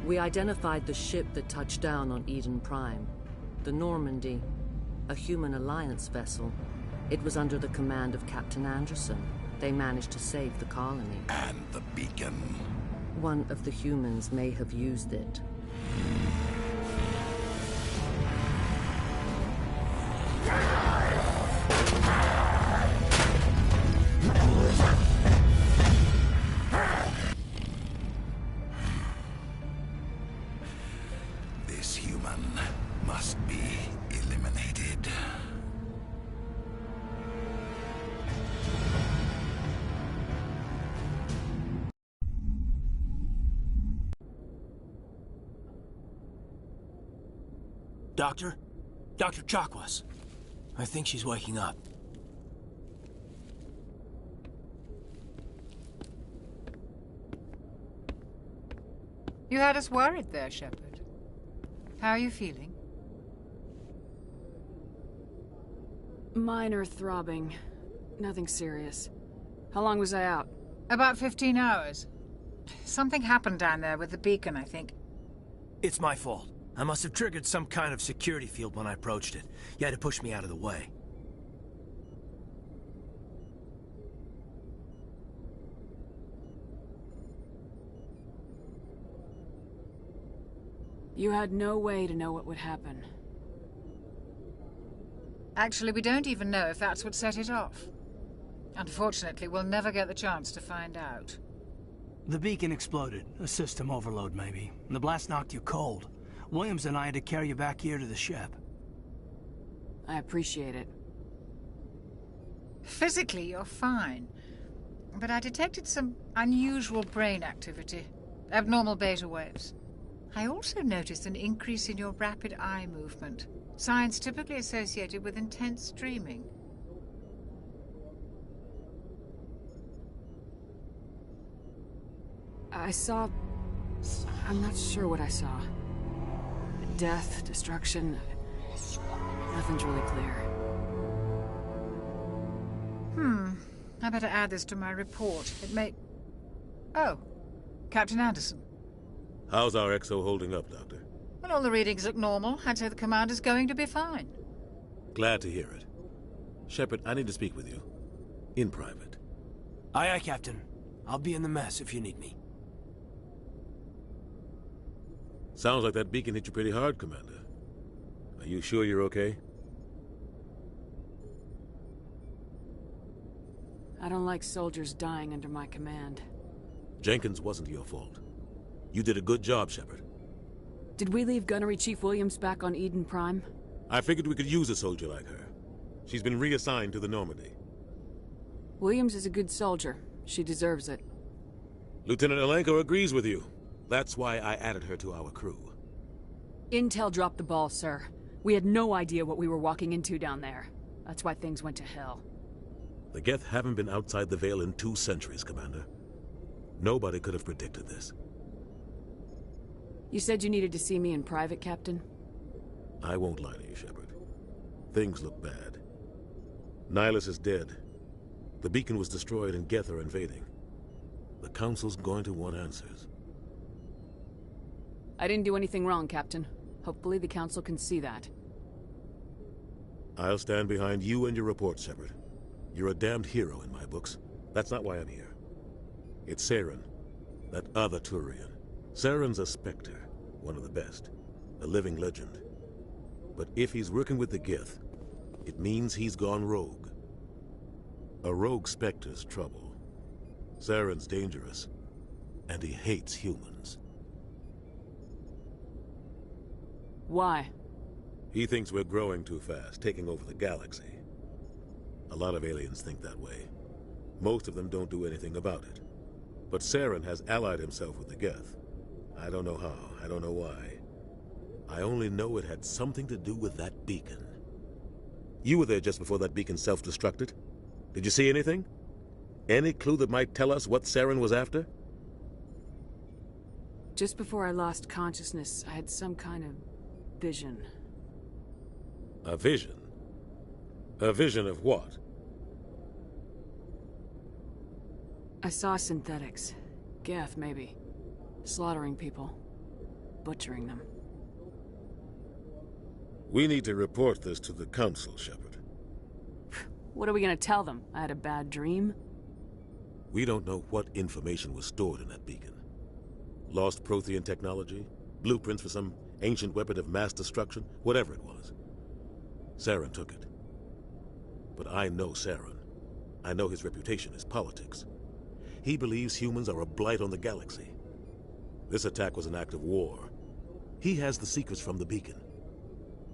A: We identified the ship that touched down on Eden Prime. The Normandy. A human alliance vessel. It was under the command of Captain Anderson. They managed to save the colony.
T: And the beacon.
A: One of the humans may have used it.
T: This human must be eliminated.
R: Doctor? Dr. Chakwas. I think she's waking up.
N: You had us worried there, Shepard. How are you feeling?
I: Minor throbbing. Nothing serious. How long was I out?
N: About 15 hours. Something happened down there with the beacon, I think.
R: It's my fault. I must have triggered some kind of security field when I approached it. You had to push me out of the way.
I: You had no way to know what would happen.
N: Actually, we don't even know if that's what set it off. Unfortunately, we'll never get the chance to find out.
H: The beacon exploded. A system overload, maybe. The blast knocked you cold. Williams and I had to carry you back here to the ship.
I: I appreciate it.
N: Physically, you're fine. But I detected some unusual brain activity. Abnormal beta waves. I also noticed an increase in your rapid eye movement. Signs typically associated with intense dreaming.
I: I saw... I'm not sure what I saw. Death, destruction... Nothing's really clear.
N: I better add this to my report. It may... Oh. Captain Anderson.
C: How's our XO holding up, Doctor?
N: Well, all the readings look normal. I'd say the commander's going to be fine.
C: Glad to hear it. Shepard, I need to speak with you. In private.
R: Aye, aye, Captain. I'll be in the mess if you need me.
C: Sounds like that beacon hit you pretty hard, Commander. Are you sure you're okay?
I: I don't like soldiers dying under my command.
C: Jenkins wasn't your fault. You did a good job, Shepard.
I: Did we leave Gunnery Chief Williams back on Eden Prime?
C: I figured we could use a soldier like her. She's been reassigned to the Normandy.
I: Williams is a good soldier. She deserves it.
C: Lieutenant Alenko agrees with you. That's why I added her to our crew.
I: Intel dropped the ball, sir. We had no idea what we were walking into down there. That's why things went to hell.
C: The Geth haven't been outside the Veil in 2 centuries, Commander. Nobody could have predicted this.
I: You said you needed to see me in private, Captain?
C: I won't lie to you, Shepard. Things look bad. Nihilus is dead. The beacon was destroyed and Geth are invading. The Council's going to want answers.
I: I didn't do anything wrong, Captain. Hopefully the Council can see that.
C: I'll stand behind you and your report, Shepard. You're a damned hero in my books. That's not why I'm here. It's Saren, that other Turian. Saren's a Spectre, one of the best, a living legend. But if he's working with the Geth, it means he's gone rogue. A rogue Spectre's trouble. Saren's dangerous, and he hates humans.
I: Why?
C: He thinks we're growing too fast, taking over the galaxy. A lot of aliens think that way. Most of them don't do anything about it. But Saren has allied himself with the Geth. I don't know how, I don't know why. I only know it had something to do with that beacon. You were there just before that beacon self-destructed. Did you see anything? Any clue that might tell us what Saren was after?
I: Just before I lost consciousness, I had some kind of vision.
C: A vision? A vision of what?
I: I saw synthetics. Geth, maybe. Slaughtering people. Butchering them.
C: We need to report this to the Council, Shepard.
I: What are we gonna tell them? I had a bad dream?
C: We don't know what information was stored in that beacon. Lost Prothean technology? Blueprints for some ancient weapon of mass destruction? Whatever it was. Saren took it. But I know Saren. I know his reputation is politics. He believes humans are a blight on the galaxy. This attack was an act of war. He has the secrets from the beacon.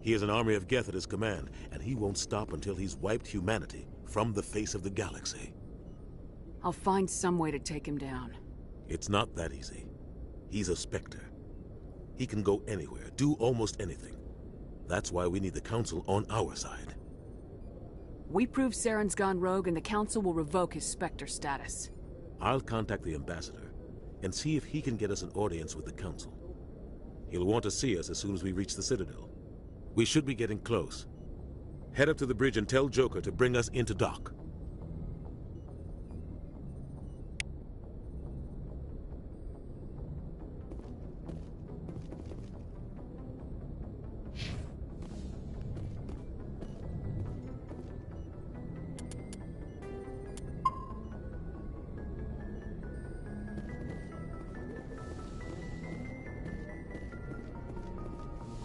C: He has an army of Geth at his command, and he won't stop until he's wiped humanity from the face of the galaxy.
I: I'll find some way to take him down.
C: It's not that easy. He's a Spectre. He can go anywhere, do almost anything. That's why we need the Council on our side.
I: We prove Saren's gone rogue and the Council will revoke his Spectre status.
C: I'll contact the Ambassador and see if he can get us an audience with the Council. He'll want to see us as soon as we reach the Citadel. We should be getting close. Head up to the bridge and tell Joker to bring us into dock.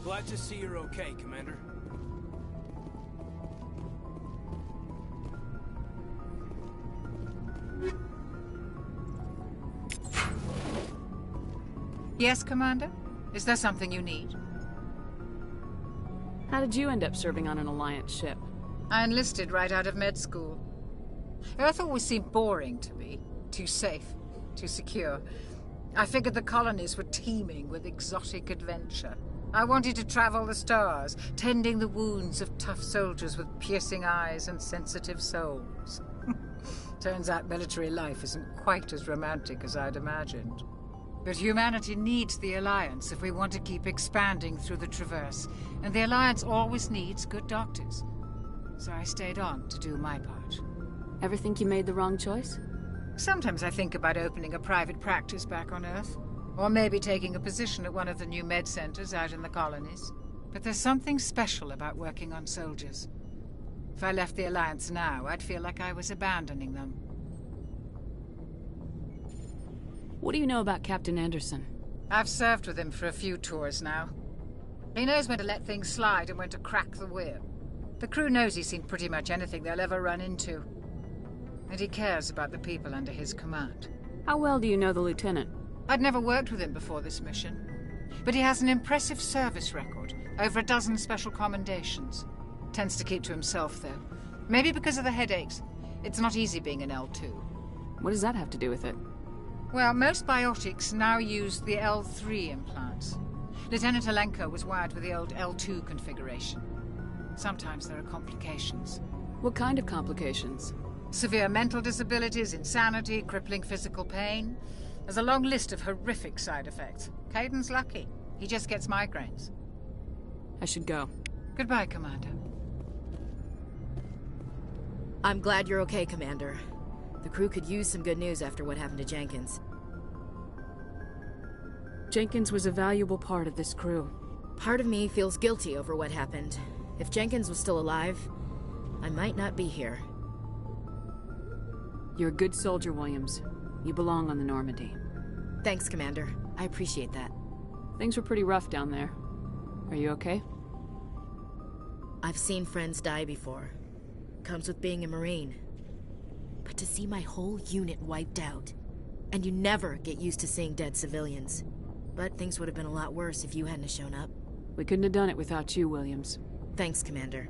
H: Glad to see you're okay, Commander.
N: Yes, Commander? Is there something you need?
I: How did you end up serving on an Alliance ship?
N: I enlisted right out of med school. Earth always seemed boring to me. Too safe, too secure. I figured the colonies were teeming with exotic adventure. I wanted to travel the stars, tending the wounds of tough soldiers with piercing eyes and sensitive souls. Turns out military life isn't quite as romantic as I'd imagined. But humanity needs the Alliance if we want to keep expanding through the Traverse, and the Alliance always needs good doctors. So I stayed on to do my part.
I: Ever think you made the wrong choice?
N: Sometimes I think about opening a private practice back on Earth. Or maybe taking a position at one of the new med centers out in the colonies. But there's something special about working on soldiers. If I left the Alliance now, I'd feel like I was abandoning them.
I: What do you know about Captain Anderson?
N: I've served with him for a few tours now. He knows when to let things slide and when to crack the whip. The crew knows he's seen pretty much anything they'll ever run into. And he cares about the people under his command.
I: How well do you know the Lieutenant?
N: I'd never worked with him before this mission. But he has an impressive service record, over a dozen special commendations. Tends to keep to himself, though. Maybe because of the headaches. It's not easy being an L2.
I: What does that have to do with it?
N: Well, most biotics now use the L3 implants. Lieutenant Alenko was wired with the old L2 configuration. Sometimes there are complications.
I: What kind of complications?
N: Severe mental disabilities, insanity, crippling physical pain. There's a long list of horrific side effects. Kaiden's lucky. He just gets migraines.
I: I should go.
N: Goodbye, Commander.
O: I'm glad you're okay, Commander. The crew could use some good news after what happened to Jenkins.
I: Jenkins was a valuable part of this crew.
O: Part of me feels guilty over what happened. If Jenkins was still alive, I might not be here.
I: You're a good soldier, Williams. You belong on the Normandy.
O: Thanks, Commander. I appreciate that.
I: Things were pretty rough down there. Are you okay?
O: I've seen friends die before. Comes with being a Marine. But to see my whole unit wiped out, and you never get used to seeing dead civilians. But things would have been a lot worse if you hadn't shown up.
I: We couldn't have done it without you, Williams.
O: Thanks, Commander.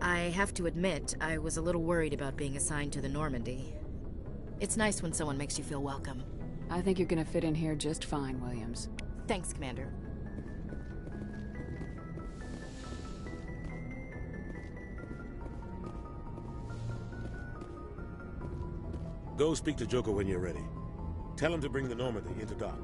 O: I have to admit, I was a little worried about being assigned to the Normandy. It's nice when someone makes you feel welcome.
I: I think you're gonna fit in here just fine, Williams.
O: Thanks, Commander.
C: Go speak to Joker when you're ready. Tell him to bring the Normandy into dock.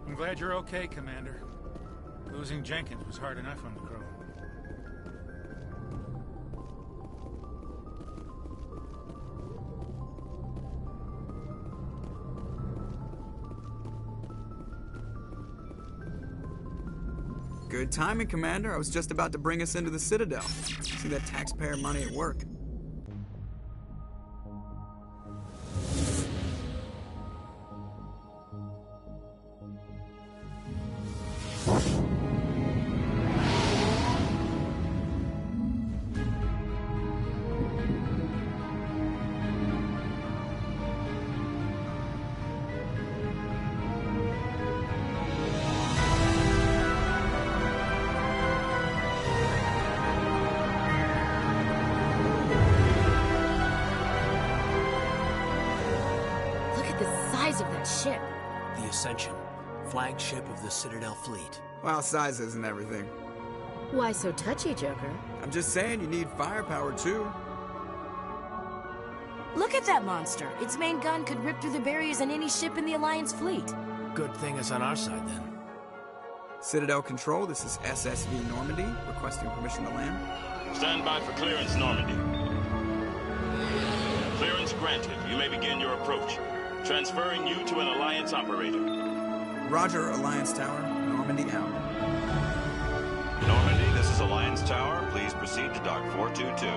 K: I'm glad you're okay, Commander. Losing Jenkins was hard enough on the crew.
F: Good timing, Commander. I was just about to bring us into the Citadel. See that taxpayer money at work.
O: Of that ship.
H: The Ascension, flagship of the Citadel fleet.
F: Well, size isn't everything.
O: Why so touchy, Joker?
F: I'm just saying you need firepower, too.
O: Look at that monster. Its main gun could rip through the barriers in any ship in the Alliance fleet.
H: Good thing it's on our side, then.
F: Citadel Control, this is SSV Normandy, requesting permission to land.
B: Stand by for clearance, Normandy. Clearance granted. You may begin your approach. Transferring you to an Alliance operator.
F: Roger, Alliance Tower. Normandy out.
B: Normandy, this is Alliance Tower. Please proceed to Dock 422.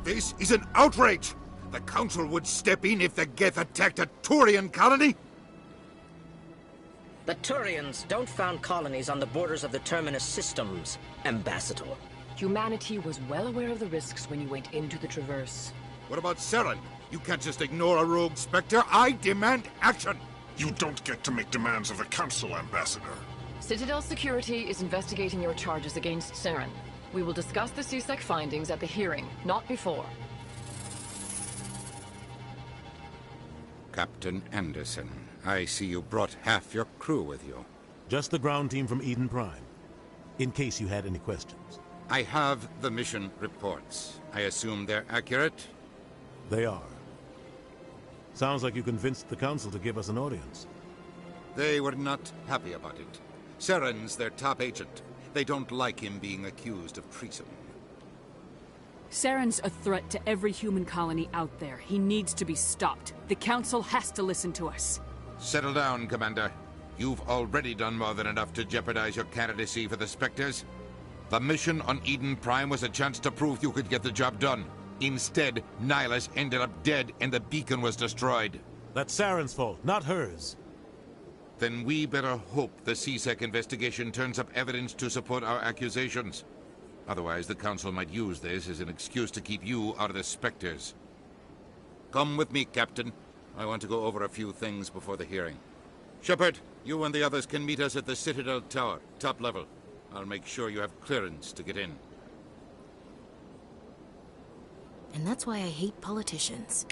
T: This is an outrage! The Council would step in if the Geth attacked a Turian colony?
D: The Turians don't found colonies on the borders of the Terminus systems, Ambassador.
I: Humanity was well aware of the risks when you went into the Traverse.
T: What about Saren? You can't just ignore a rogue Spectre. I demand action!
E: You don't get to make demands of the Council, Ambassador.
I: Citadel Security is investigating your charges against Saren. We will discuss the CSEC findings at the hearing, not before.
T: Captain Anderson, I see you brought half your crew with you.
C: Just the ground team from Eden Prime, in case you had any questions.
T: I have the mission reports. I assume they're accurate?
C: They are. Sounds like you convinced the Council to give us an audience.
T: They were not happy about it. Saren's their top agent. They don't like him being accused of treason.
X: Saren's a threat to every human colony out there. He needs to be stopped. The Council has to listen to us.
T: Settle down, Commander. You've already done more than enough to jeopardize your candidacy for the Spectres. The mission on Eden Prime was a chance to prove you could get the job done. Instead, Nihilus ended up dead and the beacon was destroyed.
C: That's Saren's fault, not hers.
T: Then we better hope the CSEC investigation turns up evidence to support our accusations. Otherwise, the Council might use this as an excuse to keep you out of the Spectres. Come with me, Captain. I want to go over a few things before the hearing. Shepard, you and the others can meet us at the Citadel Tower, top level. I'll make sure you have clearance to get in.
O: And that's why I hate politicians.